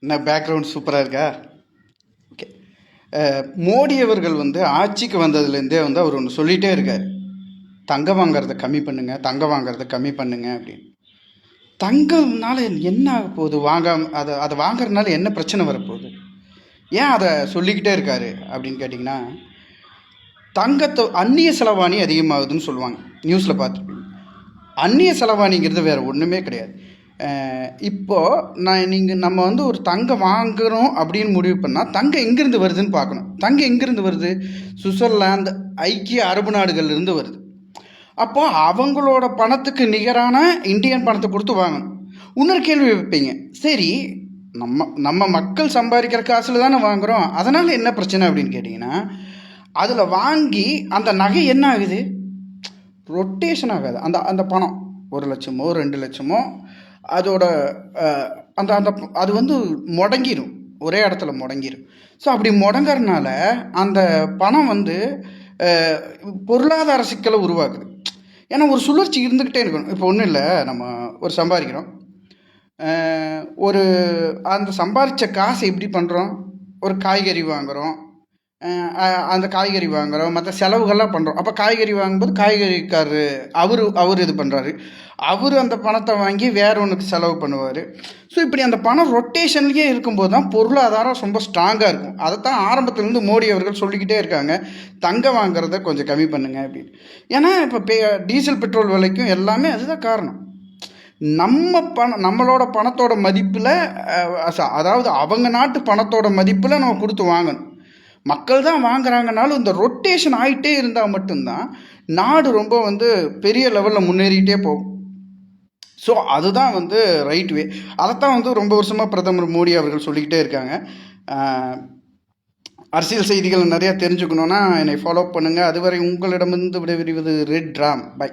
என்ன பேக்ரவுண்ட் சூப்பராக இருக்கா? ஓகே. மோடி அவர்கள் ஆட்சிக்கு வந்ததுலேருந்தே அவர் ஒன்று சொல்லிகிட்டே இருக்கார். தங்கம் வாங்கிறத கம்மி பண்ணுங்க, தங்கம் வாங்கிறத கம்மி பண்ணுங்க அப்படின்னு. தங்கம்னால என்ன ஆக போகுது? அதை வாங்குறதுனால என்ன பிரச்சனை வரப்போகுது? ஏன் அதை சொல்லிக்கிட்டே இருக்காரு அப்படின்னு கேட்டிங்கன்னா, தங்கத்தை அந்நிய செலவாணி அதிகமாகுதுன்னு சொல்லுவாங்க. நியூஸில் பார்த்துருப்பீங்க. அந்நிய செலவாணிங்கிறது வேறு ஒன்றுமே கிடையாது. இப்போது நம்ம ஒரு தங்கம் வாங்குகிறோம் அப்படின்னு முடிவு பண்ணால் தங்கம் எங்கேருந்து வருதுன்னு பார்க்கணும். தங்கம் எங்கேருந்து வருது? சுவிட்சர்லாந்து, ஐக்கிய அரபு நாடுகள்லேருந்து வருது. அப்போ அவங்களோட பணத்துக்கு நிகரான இந்தியன் பணத்தை கொடுத்து வாங்கணும். இன்னொரு கேள்வி வைப்பீங்க, சரி நம்ம மக்கள் சம்பாதிக்கிற காசில் தானே வாங்குகிறோம், அதனால் என்ன பிரச்சனை அப்படின்னு கேட்டிங்கன்னா, அதில் வாங்கி அந்த நகை என்ன ஆகுது? ரொட்டேஷன் ஆகாது. அந்த பணம் 1 லட்சமோ 2 லட்சமோ அதோட அந்த அந்த அது முடங்கிடும், ஒரே இடத்துல முடங்கிடும். ஸோ அப்படி முடங்கிறதுனால அந்த பணம் பொருளாதார சிக்கலை உருவாக்குது. ஏன்னா ஒரு சுழற்சி இருந்துக்கிட்டே இருக்கணும். இப்போ ஒன்றும் இல்லை, நம்ம ஒரு சம்பாதிக்கிறோம், அந்த சம்பாதிச்ச காசை எப்படி பண்ணுறோம்? ஒரு காய்கறி வாங்குகிறோம், அந்த காய்கறி வாங்குகிறோம், மற்ற செலவுகள்லாம் பண்ணுறோம். அப்போ காய்கறி வாங்கும்போது காய்கறிக்காரரு அவர் இது பண்ணுறாரு, அவர் அந்த பணத்தை வாங்கி வேற ஒன்றுக்கு செலவு பண்ணுவார். ஸோ இப்படி அந்த பணம் ரொட்டேஷன்லேயே இருக்கும்போது தான் பொருளாதாரம் ரொம்ப ஸ்ட்ராங்காக இருக்கும். அதைத்தான் ஆரம்பத்துலேருந்து மோடி அவர்கள் சொல்லிக்கிட்டே இருக்காங்க, தங்கம் வாங்குறத கொஞ்சம் கம்மி பண்ணுங்க அப்படின்னு. ஏன்னா இப்போ டீசல் பெட்ரோல் விலைக்கும் எல்லாமே அதுதான் காரணம். நம்மளோட பணத்தோட மதிப்பில், அதாவது அவங்க நாட்டு பணத்தோட மதிப்பில் நம்ம கொடுத்து வாங்கணும். மக்கள் தான் வாங்குறாங்கனாலும் இந்த ரொட்டேஷன் ஆகிட்டே இருந்தால் மட்டும்தான் நாடு ரொம்ப பெரிய லெவலில் முன்னேறிக்கிட்டே போகும். ஸோ அதுதான் ரைட் வே. அதைத்தான் ரொம்ப வருஷமாக பிரதமர் மோடி அவர்கள் சொல்லிக்கிட்டே இருக்காங்க. அரசியல் செய்திகள் நிறையா தெரிஞ்சுக்கணுன்னா என்னை ஃபாலோ பண்ணுங்கள். அதுவரை உங்களிடமிருந்து விடைபெறுவது ரெட் ராம். பை.